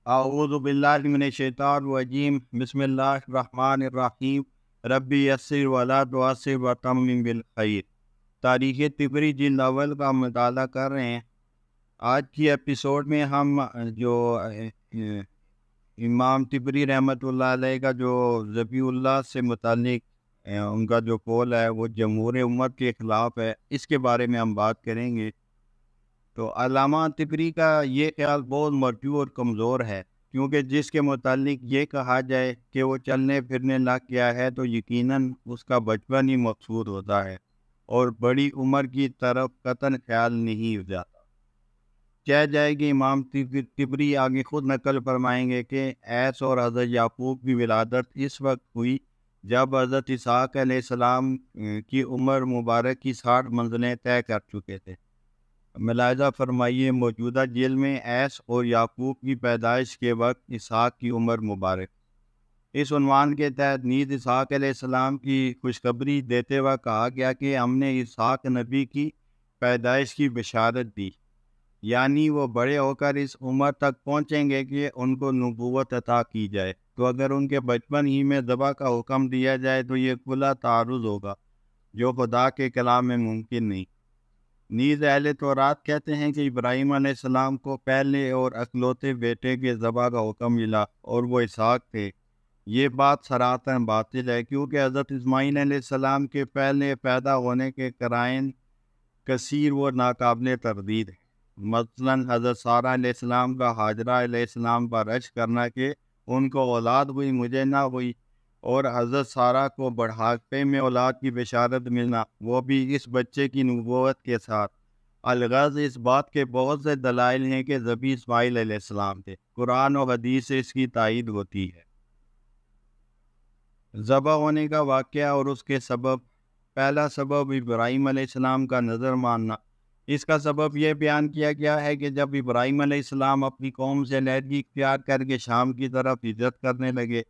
اعوذ باللہ من الشیطان الرجیم بسم اللہ الرحمن الرحیم ربی یسر ولا تعسر وتمم بالخیر۔ تاریخ طبری جلد اول کا مطالعہ کر رہے ہیں۔ آج کی ایپیسوڈ میں ہم جو امام طبری رحمۃ اللہ علیہ کا جو ذبیح اللہ سے متعلق ان کا جو قول ہے وہ جمہور امت کے خلاف ہے، اس کے بارے میں ہم بات کریں گے۔ تو علامہ طبری کا یہ خیال بہت مرجوع اور کمزور ہے، کیونکہ جس کے متعلق یہ کہا جائے کہ وہ چلنے پھرنے لگ گیا ہے تو یقیناً اس کا بچپن ہی مقصود ہوتا ہے اور بڑی عمر کی طرف قطعاً خیال نہیں ہو جاتا۔ کہہ جائے کہ امام طبری آگے خود نقل فرمائیں گے کہ ایس اور حضرت یعقوب کی ولادت اس وقت ہوئی جب حضرت اسحاق علیہ السلام کی عمر مبارک کی 60 منزلیں طے کر چکے تھے۔ ملاحظہ فرمائیے، موجودہ جیل میں ایس اور یعقوب کی پیدائش کے وقت اسحاق کی عمر مبارک۔ اس عنوان کے تحت نیز اسحاق علیہ السلام کی خوشخبری دیتے ہوئے کہا گیا کہ ہم نے اسحاق نبی کی پیدائش کی بشارت دی، یعنی وہ بڑے ہو کر اس عمر تک پہنچیں گے کہ ان کو نبوت عطا کی جائے۔ تو اگر ان کے بچپن ہی میں ذبح کا حکم دیا جائے تو یہ کھلا تعارض ہوگا جو خدا کے کلام میں ممکن نہیں۔ نیز اہل تورات کہتے ہیں کہ ابراہیم علیہ السلام کو پہلے اور اکلوتے بیٹے کے ذبح کا حکم ملا اور وہ اسحاق تھے۔ یہ بات صراحتاً باطل ہے، کیونکہ حضرت اسماعیل علیہ السلام کے پہلے پیدا ہونے کے قرائن کثیر و ناقابل تردید ہیں۔ مثلاً حضرت سارہ علیہ السلام کا حاجرہ علیہ السلام پر رشک کرنا کہ ان کو اولاد ہوئی مجھے نہ ہوئی، اور حضرت سارہ کو بڑھاپے میں اولاد کی بشارت ملنا، وہ بھی اس بچے کی نبوت کے ساتھ۔ الغرض اس بات کے بہت سے دلائل ہیں کہ ذبیح اسماعیل علیہ السلام تھے۔ قرآن و حدیث سے اس کی تائید ہوتی ہے۔ ذبح ہونے کا واقعہ اور اس کے سبب۔ پہلا سبب ابراہیم علیہ السلام کا نظر ماننا۔ اس کا سبب یہ بیان کیا گیا ہے کہ جب ابراہیم علیہ السلام اپنی قوم سے علیحدگی اختیار کر کے شام کی طرف ہجرت کرنے لگے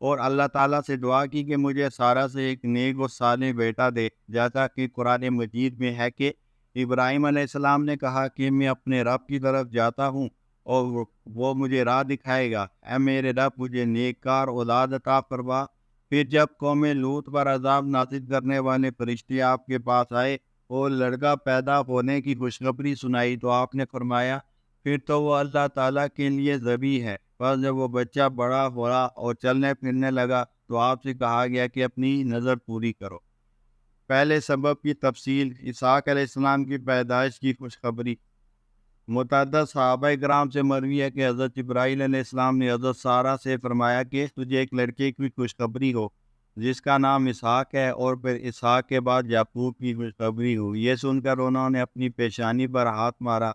اور اللہ تعالیٰ سے دعا کی کہ مجھے سارہ سے ایک نیک و صالح بیٹا دے، جیسا کہ قرآن مجید میں ہے کہ ابراہیم علیہ السلام نے کہا کہ میں اپنے رب کی طرف جاتا ہوں اور وہ مجھے راہ دکھائے گا، اے میرے رب مجھے نیک کار اولاد عطا فرما۔ پھر جب قوم لوط پر عذاب نازل کرنے والے فرشتے آپ کے پاس آئے اور لڑکا پیدا ہونے کی خوشخبری سنائی تو آپ نے فرمایا پھر تو وہ اللہ تعالیٰ کے لیے ذبیح ہے۔ بس جب وہ بچہ بڑا ہوا اور چلنے پھرنے لگا تو آپ سے کہا گیا کہ اپنی نظر پوری کرو۔ پہلے سبب کی تفصیل، اسحاق علیہ السلام کی پیدائش کی خوشخبری۔ متعدد صحابہ کرام سے مروی ہے کہ حضرت ابراہیم علیہ السلام نے حضرت سارہ سے فرمایا کہ تجھے ایک لڑکے کی خوشخبری ہو جس کا نام اسحاق ہے، اور پھر اسحاق کے بعد یعقوب کی خوشخبری ہو۔ یہ سن کر انہوں نے اپنی پیشانی پر ہاتھ مارا۔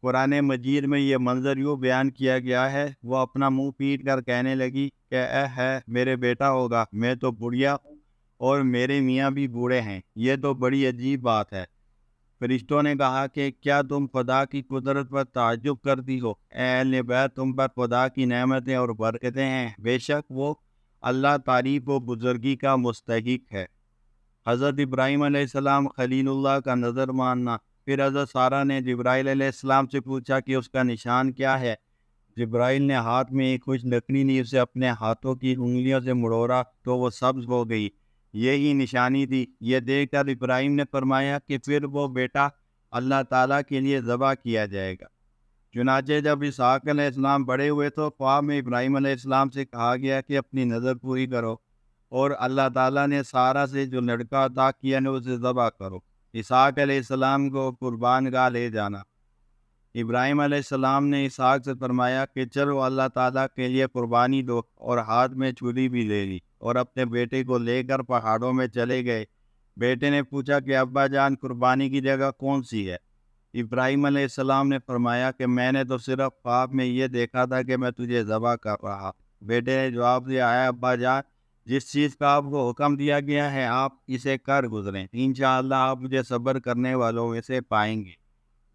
قرآن مجید میں یہ منظر یوں بیان کیا گیا ہے، وہ اپنا منہ پیٹ کر کہنے لگی کہ اے ہے میرے بیٹا ہوگا، میں تو بڑھیا ہوں اور میرے میاں بھی بوڑھے ہیں، یہ تو بڑی عجیب بات ہے۔ فرشتوں نے کہا کہ کیا تم خدا کی قدرت پر تعجب کرتی ہو؟ اے اہل بیت، تم پر خدا کی نعمتیں اور برکتیں ہیں، بے شک وہ اللہ تعریف و بزرگی کا مستحق ہے۔ حضرت ابراہیم علیہ السلام خلیل اللہ کا نظر ماننا۔ پھر حضرت سارہ نے جبرائیل علیہ السلام سے پوچھا کہ اس کا نشان کیا ہے۔ جبرائیل نے ہاتھ میں ایک کچھ لکڑی لی، اسے اپنے ہاتھوں کی انگلیوں سے مڑوڑا تو وہ سبز ہو گئی، یہی نشانی تھی۔ یہ دیکھ کر ابراہیم نے فرمایا کہ پھر وہ بیٹا اللہ تعالیٰ کے لیے ذبح کیا جائے گا۔ چنانچہ جب اسحاق علیہ السلام بڑے ہوئے تو خواب میں ابراہیم علیہ السلام سے کہا گیا کہ اپنی نظر پوری کرو، اور اللہ تعالیٰ نے سارہ سے جو لڑکا عطا کیا ہے اسے ذبح کرو، اسحاق علیہ السلام کو قربان گاہ لے جانا۔ ابراہیم علیہ السلام نے اسحاق سے فرمایا کہ چلو اللہ تعالیٰ کے لیے قربانی دو، اور ہاتھ میں چھری بھی لے لی اور اپنے بیٹے کو لے کر پہاڑوں میں چلے گئے۔ بیٹے نے پوچھا کہ ابا جان قربانی کی جگہ کون سی ہے؟ ابراہیم علیہ السلام نے فرمایا کہ میں نے تو صرف خواب میں یہ دیکھا تھا کہ میں تجھے ذبح کر رہا۔ بیٹے نے جواب دیا، آیا ابا جان، جس چیز کا آپ کو حکم دیا گیا ہے آپ اسے کر گزریں، انشاءاللہ آپ مجھے صبر کرنے والوں میں سے پائیں گے۔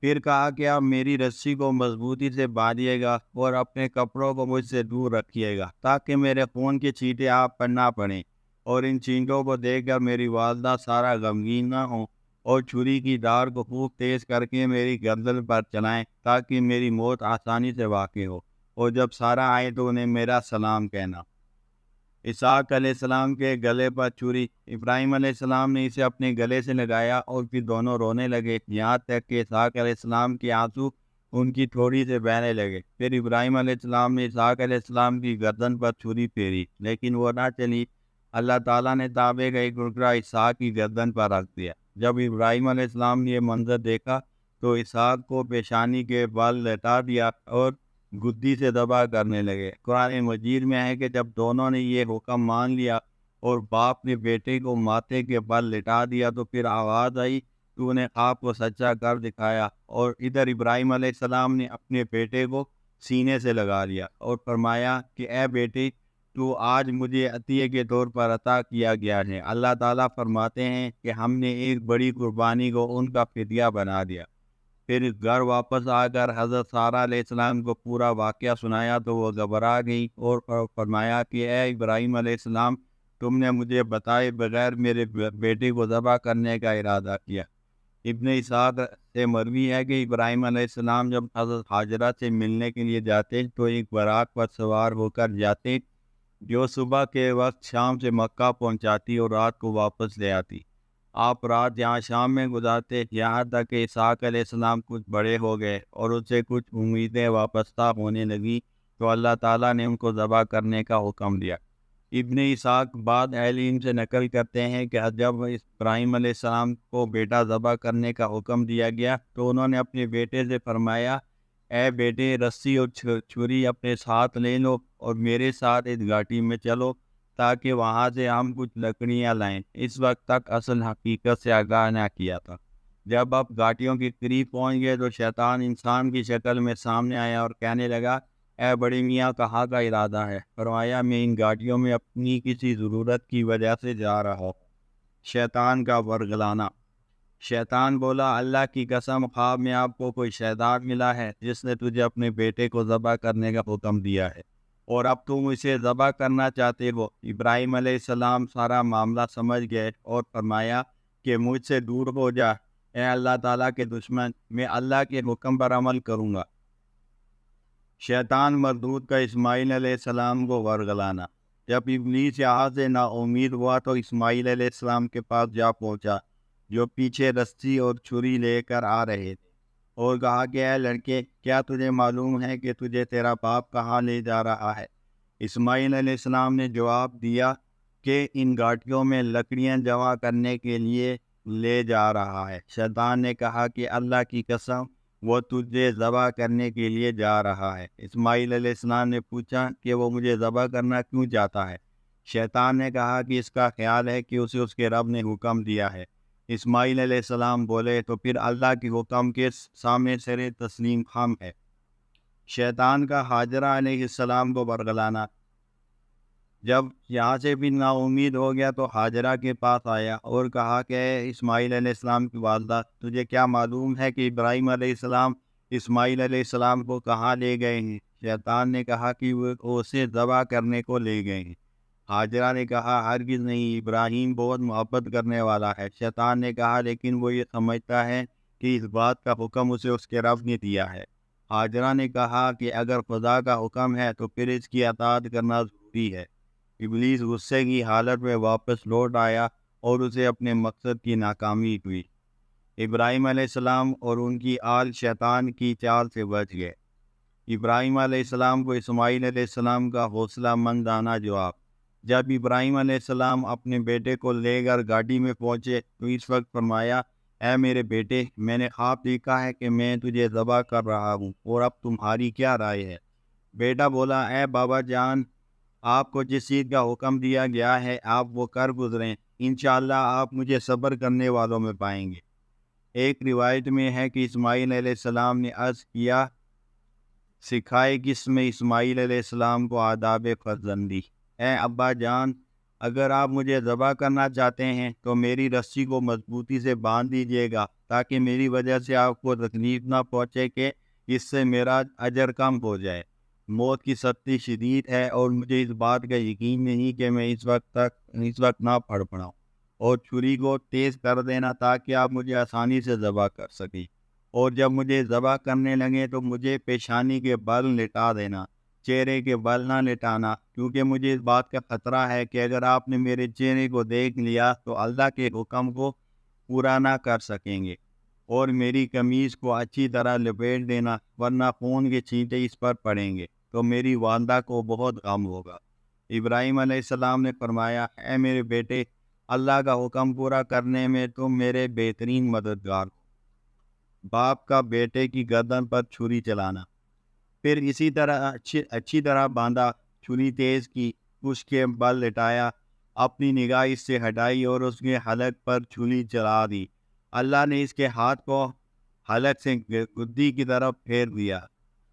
پھر کہا کہ آپ میری رسی کو مضبوطی سے باندھیے گا اور اپنے کپڑوں کو مجھ سے دور رکھیے گا تاکہ میرے خون کے چھینٹے آپ پر نہ پڑیں، اور ان چھینٹوں کو دیکھ کر میری والدہ سارا غمگین نہ ہوں، اور چھری کی دھار کو خوب تیز کر کے میری گردن پر چلائیں تاکہ میری موت آسانی سے واقع ہو، اور جب سارا آئے تو انہیں میرا سلام کہنا۔ اسحاق علیہ السلام کے گلے پر چھری، ابراہیم علیہ السلام نے اسے اپنے گلے سے لگایا اور پھر دونوں رونے لگے، یہاں تک کہ اسحاق علیہ السلام کے آنسو ان کی تھوڑی سے بہنے لگے۔ پھر ابراہیم علیہ السلام نے اسحاق علیہ السلام کی گردن پر چھری پھیری، لیکن وہ نہ چلی۔ اللہ تعالیٰ نے تانبے کا ایک ٹکڑا اسحاق کی گردن پر رکھ دیا۔ جب ابراہیم علیہ السلام نے یہ منظر دیکھا تو اسحاق کو پیشانی کے بال لٹا دیا اور گدی سے ذبح کرنے لگے۔ قرآن مجید میں ہے کہ جب دونوں نے یہ حکم مان لیا اور باپ نے بیٹے کو ماتھے کے بل لٹا دیا تو پھر آواز آئی، تو نے خواب کو سچا کر دکھایا۔ اور ادھر ابراہیم علیہ السلام نے اپنے بیٹے کو سینے سے لگا لیا اور فرمایا کہ اے بیٹے، تو آج مجھے عطیے کے طور پر عطا کیا گیا ہے۔ اللہ تعالیٰ فرماتے ہیں کہ ہم نے ایک بڑی قربانی کو ان کا فدیہ بنا دیا۔ پھر گھر واپس آ کر حضرت سارہ علیہ السلام کو پورا واقعہ سنایا تو وہ گھبرا گئی اور فرمایا کہ اے ابراہیم علیہ السلام، تم نے مجھے بتائے بغیر میرے بیٹے کو ذبح کرنے کا ارادہ کیا۔ ابن اسحاق سے مروی ہے کہ ابراہیم علیہ السلام جب حضرت ہاجرہ سے ملنے کے لیے جاتے تو ایک براق پر سوار ہو کر جاتے جو صبح کے وقت شام سے مکہ پہنچاتی اور رات کو واپس لے آتی۔ آپ رات یہاں شام میں گزارتے، یہاں تک کہ اسحاق علیہ السلام کچھ بڑے ہو گئے اور اس سے کچھ امیدیں وابستہ ہونے لگی تو اللہ تعالیٰ نے ان کو ذبح کرنے کا حکم دیا۔ ابن اسحاق بعد اہل علم سے نقل کرتے ہیں کہ جب ابراہیم علیہ السلام کو بیٹا ذبح کرنے کا حکم دیا گیا تو انہوں نے اپنے بیٹے سے فرمایا، اے بیٹے، رسی اور چھری اپنے ساتھ لے لو اور میرے ساتھ اس گھاٹی میں چلو تاکہ وہاں سے ہم کچھ لکڑیاں لائیں۔ اس وقت تک اصل حقیقت سے آگاہ نہ کیا تھا۔ جب آپ گھاٹیوں کے قریب پہنچ گئے تو شیطان انسان کی شکل میں سامنے آیا اور کہنے لگا، اے بڑے میاں، کہاں کا ارادہ ہے؟ فرمایا، میں ان گھاٹیوں میں اپنی کسی ضرورت کی وجہ سے جا رہا ہوں۔ شیطان کا ورگلانا۔ شیطان بولا، اللہ کی قسم، خواب میں آپ کو کوئی شیطان ملا ہے جس نے تجھے اپنے بیٹے کو ذبح کرنے کا حکم دیا ہے اور اب تم اسے ذبح کرنا چاہتے ہو۔ ابراہیم علیہ السلام سارا معاملہ سمجھ گئے اور فرمایا کہ مجھ سے دور ہو جا، اے اللہ تعالیٰ کے دشمن، میں اللہ کے حکم پر عمل کروں گا۔ شیطان مردود کا اسماعیل علیہ السلام کو ورگلانا۔ جب ابلیس یہاں سے نا امید ہوا تو اسماعیل علیہ السلام کے پاس جا پہنچا جو پیچھے رسی اور چھری لے کر آ رہے تھے، اور کہا کہ اے لڑکے، کیا تجھے معلوم ہے کہ تجھے تیرا باپ کہاں لے جا رہا ہے؟ اسماعیل علیہ السلام نے جواب دیا کہ ان گھاٹیوں میں لکڑیاں جمع کرنے کے لیے لے جا رہا ہے۔ شیطان نے کہا کہ اللہ کی قسم، وہ تجھے ذبح کرنے کے لیے جا رہا ہے۔ اسماعیل علیہ السلام نے پوچھا کہ وہ مجھے ذبح کرنا کیوں چاہتا ہے؟ شیطان نے کہا کہ اس کا خیال ہے کہ اسے اس کے رب نے حکم دیا ہے۔ اسماعیل علیہ السلام بولے، تو پھر اللہ کی حکم کے سامنے سر تسلیم خم ہے۔ شیطان کا ہاجرہ علیہ السلام کو ورگلانا۔ جب یہاں سے بھی نا امید ہو گیا تو ہاجرہ کے پاس آیا اور کہا کہ اے اسماعیل علیہ السلام کی والدہ، تجھے کیا معلوم ہے کہ ابراہیم علیہ السلام اسماعیل علیہ السلام کو کہاں لے گئے ہیں؟ شیطان نے کہا کہ وہ اسے ذبح کرنے کو لے گئے ہیں۔ ہاجرہ نے کہا، ہرگز نہیں، ابراہیم بہت محبت کرنے والا ہے۔ شیطان نے کہا، لیکن وہ یہ سمجھتا ہے کہ اس بات کا حکم اسے اس کے رب نے دیا ہے۔ ہاجرہ نے کہا کہ اگر خدا کا حکم ہے تو پھر اس کی اطاعت کرنا ضروری ہے۔ ابلیس غصے کی حالت میں واپس لوٹ آیا اور اسے اپنے مقصد کی ناکامی ہوئی۔ ابراہیم علیہ السلام اور ان کی آل شیطان کی چال سے بچ گئے۔ ابراہیم علیہ السلام کو اسماعیل علیہ السلام کا حوصلہ مندانہ جواب۔ جب ابراہیم علیہ السلام اپنے بیٹے کو لے کر گاڑی میں پہنچے تو اس وقت فرمایا، اے میرے بیٹے، میں نے خواب دیکھا ہے کہ میں تجھے ذبح کر رہا ہوں، اور اب تمہاری کیا رائے ہے؟ بیٹا بولا، اے بابا جان، آپ کو جس چیز کا حکم دیا گیا ہے آپ وہ کر گزریں، انشاءاللہ آپ مجھے صبر کرنے والوں میں پائیں گے۔ ایک روایت میں ہے کہ اسماعیل علیہ السلام نے عرض کیا، سکھائے کس میں اسماعیل علیہ السلام کو آداب فرزندی، اے ابا جان، اگر آپ مجھے ذبح کرنا چاہتے ہیں تو میری رسی کو مضبوطی سے باندھ دیجیے گا تاکہ میری وجہ سے آپ کو تکلیف نہ پہنچے کہ اس سے میرا اجر کم ہو جائے۔ موت کی سختی شدید ہے اور مجھے اس بات کا یقین نہیں کہ میں اس وقت نہ پڑ پڑاؤں، اور چھری کو تیز کر دینا تاکہ آپ مجھے آسانی سے ذبح کر سکیں، اور جب مجھے ذبح کرنے لگے تو مجھے پیشانی کے بل لٹا دینا چہرے کے بل نہ لٹانا، کیونکہ مجھے اس بات کا خطرہ ہے کہ اگر آپ نے میرے چہرے کو دیکھ لیا تو اللہ کے حکم کو پورا نہ کر سکیں گے، اور میری قمیض کو اچھی طرح لپیٹ دینا، ورنہ خون کے چھینٹے اس پر پڑیں گے تو میری والدہ کو بہت غم ہوگا۔ ابراہیم علیہ السلام نے فرمایا، اے میرے بیٹے، اللہ کا حکم پورا کرنے میں تم میرے بہترین مددگار ہو۔ باپ کا بیٹے کی گردن پر چھری چلانا۔ پھر اسی طرح اچھی طرح باندھا، چھری تیز کی، اس کے بل لٹایا، اپنی نگاہ اس سے ہٹائی اور اس کے حلق پر چھری چلا دی۔ اللہ نے اس کے ہاتھ کو حلق سے گدی کی طرف پھیر دیا،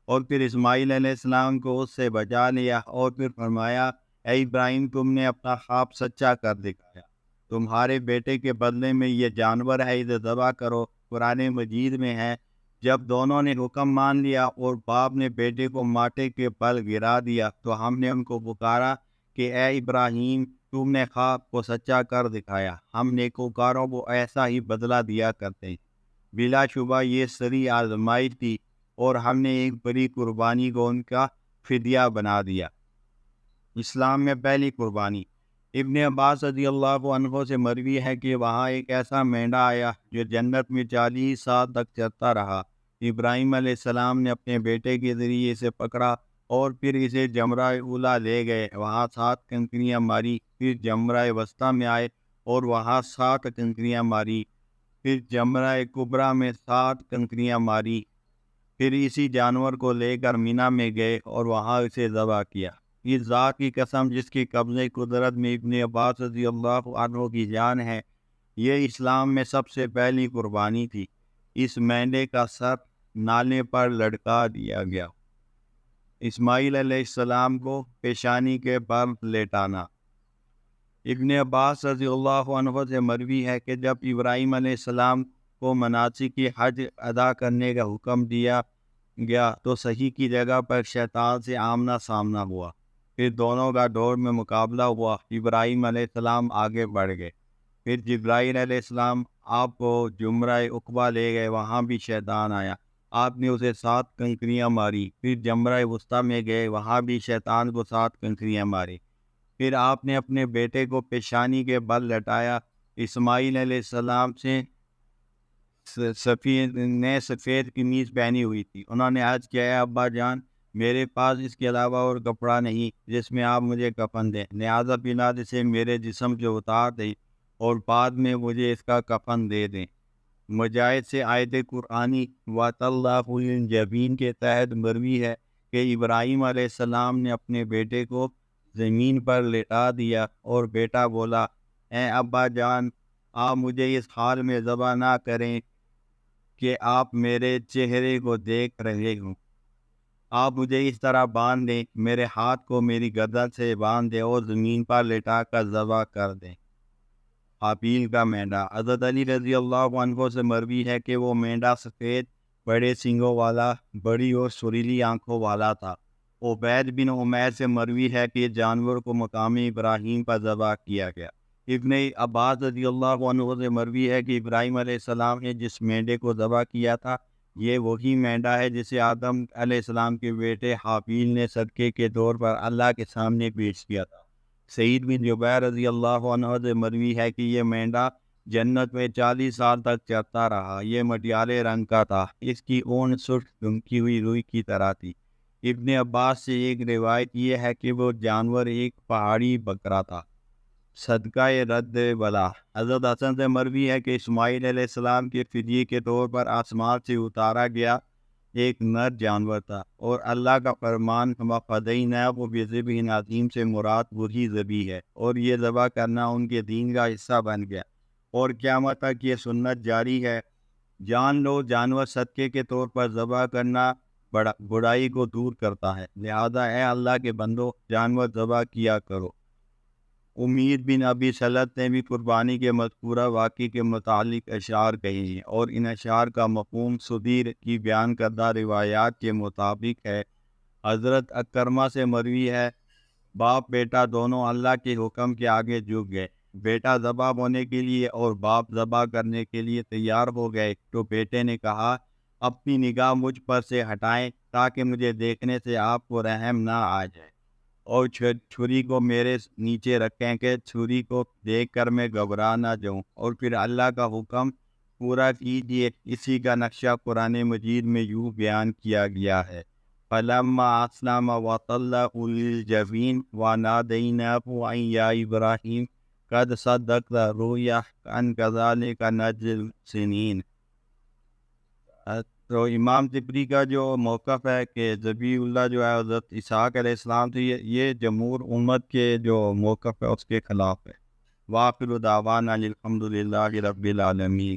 اور پھر اسماعیل علیہ السلام کو اس سے بچا لیا، اور پھر فرمایا، اے ابراہیم، تم نے اپنا خواب سچا کر دکھایا۔ تمہارے بیٹے کے بدلے میں یہ جانور ہے، اسے ذبح کرو۔ قرآن مجید میں ہے، جب دونوں نے حکم مان لیا اور باپ نے بیٹے کو ماٹے کے بل گرا دیا تو ہم نے ان کو پکارا کہ اے ابراہیم، تم نے خواب کو سچا کر دکھایا، ہم نیکوکاروں کو ایسا ہی بدلہ دیا کرتے ہیں۔ بلا شبہ یہ سری آزمائش تھی، اور ہم نے ایک بڑی قربانی کو ان کا فدیہ بنا دیا۔ اسلام میں پہلی قربانی۔ ابن عباس رضی اللہ عنہ سے مروی ہے کہ وہاں ایک ایسا مینڈا آیا جو جنت میں 40 سال تک چرتا رہا۔ ابراہیم علیہ السلام نے اپنے بیٹے کے ذریعے اسے پکڑا اور پھر اسے جمرہ اولا لے گئے، وہاں 7 کنکریاں ماری، پھر جمرہ وسطیٰ میں آئے اور وہاں 7 کنکریاں ماری، پھر جمرہ کبریٰ میں 7 کنکریاں ماری، پھر اسی جانور کو لے کر مینا میں گئے اور وہاں اسے ذبح کیا۔ اس ذات کی قسم جس کی قبضۂ قدرت میں ابن عباس رضی اللہ عنہ کی جان ہے، یہ اسلام میں سب سے پہلی قربانی تھی۔ اس مینڈے کا سر نالے پر لٹکا دیا گیا۔ اسماعیل علیہ السلام کو پیشانی کے پر لیٹانا۔ ابن عباس رضی اللہ عنہ سے مروی ہے کہ جب ابراہیم علیہ السلام کو مناسک حج ادا کرنے کا حکم دیا گیا تو صحیح کی جگہ پر شیطان سے آمنا سامنا ہوا، پھر دونوں کا دوڑ میں مقابلہ ہوا، ابراہیم علیہ السلام آگے بڑھ گئے، پھر جبرائیل علیہ السلام آپ کو جمرہ عقبہ لے گئے، وہاں بھی شیطان آیا، آپ نے اسے 7 کنکریاں ماری، پھر جمرہ وسطیٰ میں گئے، وہاں بھی شیطان کو 7 کنکریاں ماری، پھر آپ نے اپنے بیٹے کو پیشانی کے بل لٹایا۔ اسماعیل علیہ السلام سے سفید قمیض پہنی ہوئی تھی، انہوں نے عرض کیا، اے ابا جان، میرے پاس اس کے علاوہ اور کپڑا نہیں جس میں آپ مجھے کفن دیں، لہٰذا بلاد سے میرے جسم سے اتار دیں اور بعد میں مجھے اس کا کفن دے دیں۔ مجاہد سے آیت قرآنی وَتَاللَّهُ الْجَبِينَ کے تحت مروی ہے کہ ابراہیم علیہ السلام نے اپنے بیٹے کو زمین پر لٹا دیا اور بیٹا بولا، اے ابا جان، آپ مجھے اس حال میں ذبح نہ کریں کہ آپ میرے چہرے کو دیکھ رہے ہوں، آپ مجھے اس طرح باندھ دیں، میرے ہاتھ کو میری گردن سے باندھ دیں اور زمین پر لٹا کر ذبح کر دیں۔ حابیل کا مینڈا۔ حضرت علی رضی اللہ عنہ سے مروی ہے کہ وہ مینڈا سفید، بڑے سینگوں والا، بڑی اور سریلی آنکھوں والا تھا۔ عبید بن عمیر سے مروی ہے کہ جانور کو مقام ابراہیم پر ذبح کیا گیا۔ ابن عباس رضی اللہ عنہ سے مروی ہے کہ ابراہیم علیہ السلام نے جس مینڈے کو ذبح کیا تھا، یہ وہی مینڈا ہے جسے آدم علیہ السلام کے بیٹے حابیل نے صدقے کے طور پر اللہ کے سامنے پیش کیا تھا۔ سعید بن جبیر رضی اللہ عنہ سے مروی ہے کہ یہ مینڈا جنت میں 40 سال تک چرتا رہا، یہ مٹیالے رنگ کا تھا، اس کی اون سرخ دھمکی ہوئی روئی کی طرح تھی۔ ابن عباس سے ایک روایت یہ ہے کہ وہ جانور ایک پہاڑی بکرا تھا۔ صدقہ رد بلا۔ حضرت حسن سے مروی ہے کہ اسماعیل علیہ السلام کے فدیے کے طور پر آسمان سے اتارا گیا ایک نر جانور تھا، اور اللہ کا فرمان وَفَدَيْنَاهُ بِذِبْحٍ عَظِيمٍ سے مراد وہی ذبح ہے، اور یہ ذبح کرنا ان کے دین کا حصہ بن گیا، اور قیامت تک یہ سنت جاری ہے۔ جان لو، جانور صدقے کے طور پر ذبح کرنا برائی کو دور کرتا ہے، لہذا اے اللہ کے بندو، جانور ذبح کیا کرو۔ امید بن ابی سلط نے بھی قربانی کے مذکورہ واقعے کے متعلق اشعار کہے ہیں، اور ان اشعار کا مفہوم صدیر کی بیان کردہ روایات کے مطابق ہے۔ حضرت اکرمہ سے مروی ہے، باپ بیٹا دونوں اللہ کے حکم کے آگے جھک گئے، بیٹا ذبح ہونے کے لیے اور باپ ذبح کرنے کے لیے تیار ہو گئے، تو بیٹے نے کہا، اپنی نگاہ مجھ پر سے ہٹائیں تاکہ مجھے دیکھنے سے آپ کو رحم نہ آ جائے، اور چھری کو میرے نیچے رکھیں کہ چھری کو دیکھ کر میں گھبرا نہ جاؤں۔ اور پھر اللہ کا حکم پورا کیجیے۔ اسی کا نقشہ قرآن مجید میں یوں بیان کیا گیا ہے: فَلَمَّا أَسْلَمَ وَتَلَّهُ لِلْجَبِينِ وَنَادَيْنَاهُ أَن يَا إِبْرَاهِيمُ قَدْ صَدَّقْتَ الرُّؤْيَا كَذَلِكَ نَجْزِي الْمُحْسِنِينَ۔ تو امام طبری کا جو موقف ہے کہ ذبیح اللہ جو ہے حضرت اسحاق علیہ السلام تھے، یہ جمہور امت کے جو موقف ہے اس کے خلاف ہے۔ وآخر دعوانا الحمد للہ رب العالمین۔